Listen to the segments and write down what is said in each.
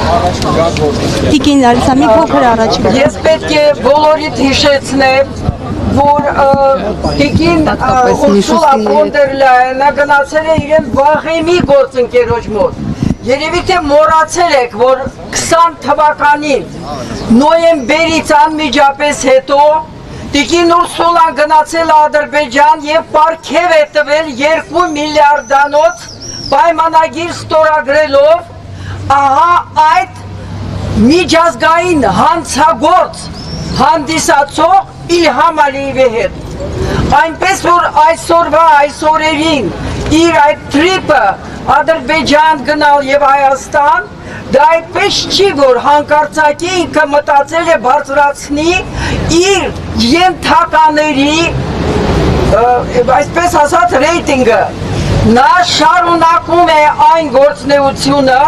Տիկին Լարիսա, մի փոքր առաջ։ Ես պետք է բոլորիդ հիշեցնեմ, որ տիկին Ուրսուլա ֆոն դեր Լայենը գնացել է իրեն վաղեմի գործընկերոջ մոտ։ Երևի թե մոռացել եք, որ 20 թվականին նոյեմբերից անմիջապես հետո տիկին Ուրսուլան գնացել Ադրբեջան եւ պարգև է տվել 2 միլիարդանոց պայմանագիր ստորագրելով ահա այդ միջազգային հանցագործ հանդիսացող Իլհամ Ալիևի հետ։ Այնպես որ այս օրերին իր այդ տրիպը Ադրբեջան գնալ եւ Հայաստան, դա այդպես չի, որ հանկարծակի ինքը մտածել է բարձրացնի իր ենթակաների, այսպես ասած, ռեյտինգը։ Նա շարունակում է այն գործունեությունը,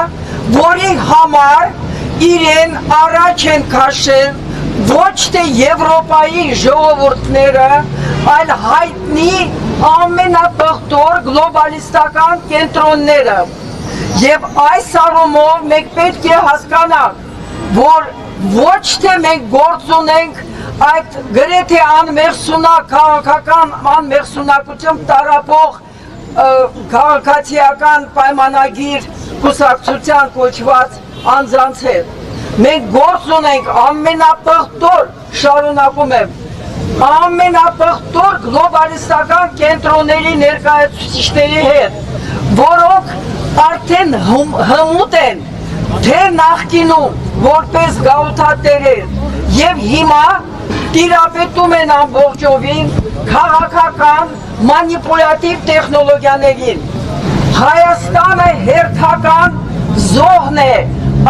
որի համար իրեն առաջ են քաշել ոչ թե Եվրոպայի ժողովուրդները, այլ հայտնի ամենապղտոր գլոբալիստական կենտրոնները։ Եվ այս առումով մենք պետք է հասկանանք, որ ոչ թե մենք գործ ունենք այդ գրեթե անմեղսունակ քաղաքական անմեղսունակությամբ տարապող քաղաքացիական պայմանագիր կուսակցության կոչված անձանց հետ։ Մենք գործ ունենք ամենապղտոր, շարունակում եմ, ամենապղտոր գլոբալիստական կենտրոնների ներկայացուցիչների հետ, որոնք արդեն հմուտ են, թե նախկինում որպես գաղութատերեր եւ հիմա տիրապետում են ամբողջովին քաղաքական մանիպուլյատիվ տեխնոլոգիաներին։ Հայաստանը հերթական զոհն է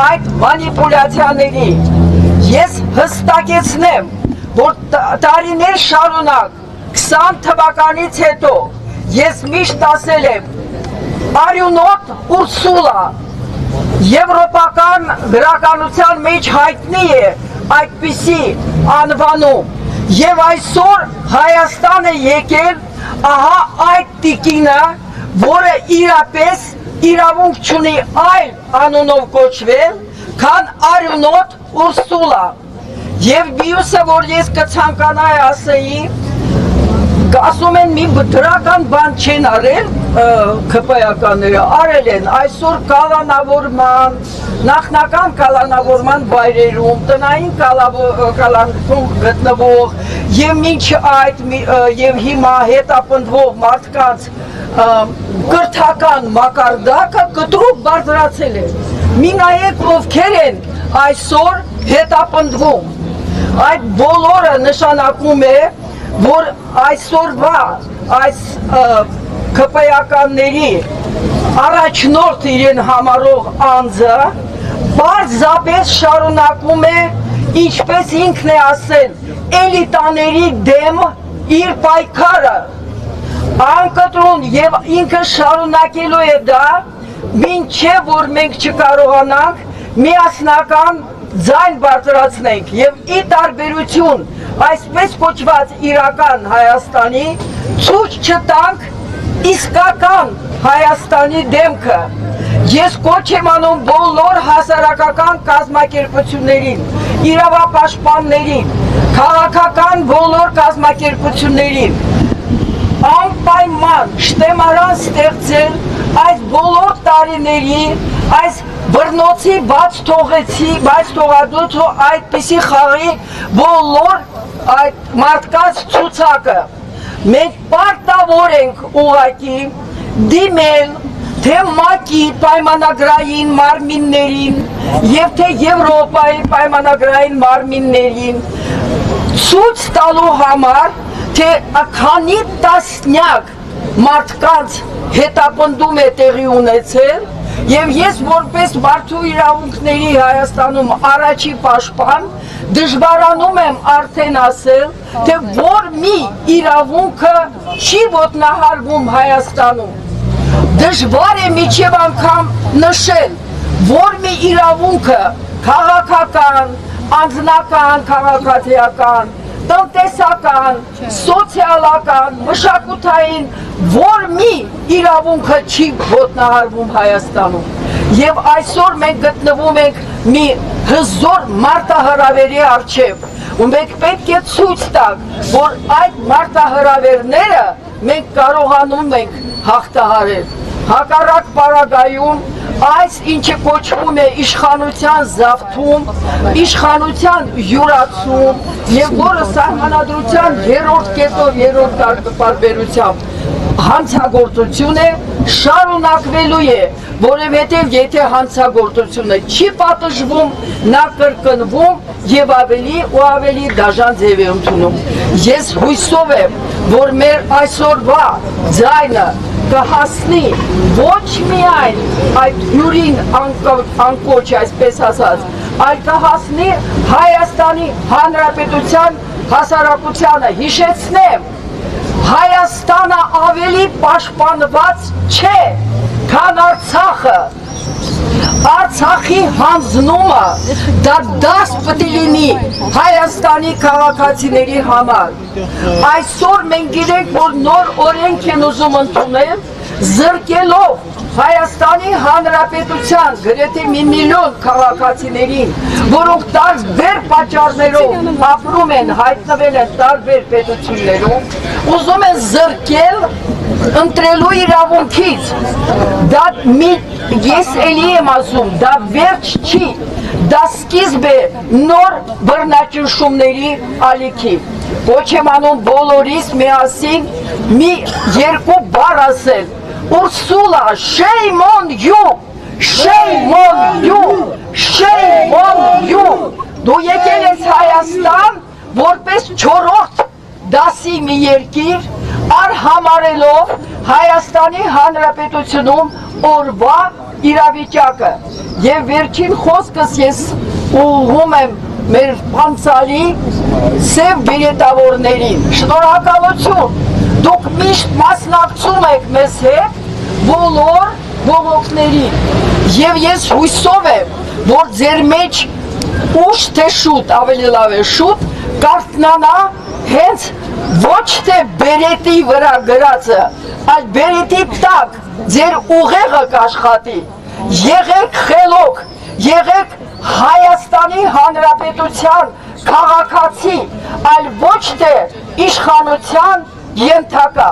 այդ մանիպուլյացիաների։ Ես հստակեցնեմ, որ տարիներ շարունակ 20 թվականից հետո ես միշտ ասել եմ Արյունոտ Ուրսուլա եվրոպական գրականության մեջ հայտնի է այդպիսի անվանում եւ այսօր Հայաստան է եկել ահա այդ տիկինը, որը իրապես իրավունք չունի այլ անունով կոչվել, քան Արյունոտ Ուրսուլա։ Եվ մյուսը, որ ես կցանկանայի ասեի, ասում են մի դրական բան չեն արել ԿՊԱ-ականները, արել են այսօր կալանավորման, նախնական կալանավորման վայրերում, տնային կալանքում գտնվող եւ մինչ այդ եւ հիմա հետապնդվող մարդկանց կրթական մակարդակը կտրուկ բարձրացել է։ Մի նայեք ովքեր են այսօր հետապնդվում։ Այդ բոլորը նշանակում է, որ այսօրվա այս ԿՊԱ-ականների առաջնորդ իրեն համարող անձը պարզապես շարունակում է, ինչպես ինքն է ասել, էլիտաների դեմ իր պայքարը անկտրուն եւ ինքը շարունակելու է դա, մինչև որ մենք չկարողանանք միասնական ձայն բարձրացնենք եւ ի տարբերություն այսպես կոչված իրական Հայաստանի ցույց չտանք իսկական Հայաստանի դեմքը։ Ես կոչ եմ անում բոլոր հասարակական կազմակերպություններին, իրավապաշտպաններին, քաղաքական բոլոր կազմակերպություններին անպայման շտեմարան ստեղծել այս բոլոր տարիների այս բռնոցի բաց թողածուց այդպիսի խաղի բոլոր այդ մարդկանց ցուցակը։ Մենք պարտավոր ենք ուղղակի դիմել թե ՄԱԿ-ի պայմանագրային մարմիններին եւ թե Եվրոպայի պայմանագրային մարմիններին ցույց տալու համար, թե քանի տասնյակ մարդկանց հետապնդում է տեղի ունեցել եւ ես որպես մարդու իրավունքների Հայաստանում առաջի պաշտպան դժվարանում եմ արդեն ասել, թե որ մի իրավունքը չի ոտնահարվում Հայաստանում։ Դժվար է միջև անգամ նշել, որ մի իրավունքը քաղաքական, անձնական, քաղաքացիական, տնտեսական, սոցիալական, մշակութային, որ մի իրավունքը չի ոտնահարվում Հայաստանում։ Եվ այսօր մենք գտնվում ենք մի հզոր մարտահրավերի առջև, ու մենք պետք է ցույց տանք, որ այդ մարտահրավերները մենք կարողանում ենք հաղթահարել։ Հակառակ պարագայում այս ինչը կոչվում է իշխանության զավթում, իշխանության յուրացում եւ որը սահմանադրության երրորդ կետով երրորդ տարբերությամբ հանցագործություն է, շարունակվելու է, որովհետև եթե հանցագործությունը չի պատժվում, նա կրկնվում եւ ավելի ու ավելի դաժան ձև է ընդունում։ Ես հույսով եմ, որ մեր այսօրվա ձայնը կհասնի ոչ միայն այդ հյուրին անկոչ, այսպես ասած, այլ կհասնի Հայաստանի Հանրապետության հասարակությանը։ Հիշեցնեմ, Հայաստանը ավելի պաշտպանված չէ, քան Արցախը։ Արցախի հանձնումը դա դաս պետք է լինի Հայաստանի քաղաքացիների համար։ Այսօր մենք գիտենք, որ նոր օրենք են ուզում ընդունել, զրկելով Հայաստանի Հանրապետության գրեթե 1 միլիոն քաղաքացիներին, որոնք տարբեր պատճառներով ապրում են, հայտնվել են տարբեր պետություններում, ուզում են զրկել ընտրելու իրավունքից։ Դա ես էլի եմ ասում, դա վերջ չի, դա սկիզբ է նոր բռնաճնշումների ալիքի։ Ոչ եմ անում բոլորիս միասին մի երկու բառ ասել։ Ursula, shame on you! Shame on you! Shame on you! Դու եկել ես Հայաստան որպես չորրորդ դասի մի երկիր, արհամարելով Հայաստանի Հանրապետությունում օրվա իրավիճակը։ Եվ վերջին խոսքս ես ուղղում եմ մեր փանցալի սև բիրետավորներին։ Շնորհակալություն։ Դուք միշտ մասնակցում եք մեզ հետ բոլոր բողոքներին եւ ես հույսով եմ, որ ձեր մեջ ուշ թե շուտ, ավելի լավ է շուտ, կարթնանա հենց ոչ թե բերետի վրա գրածը, այլ բերետի տակ ձեր ուղեղը կաշխատի։ Եղեք խելոք, եղեք Հայաստանի Հանրապետության քաղաքացի, այլ ոչ թե իշխանության ենթակա։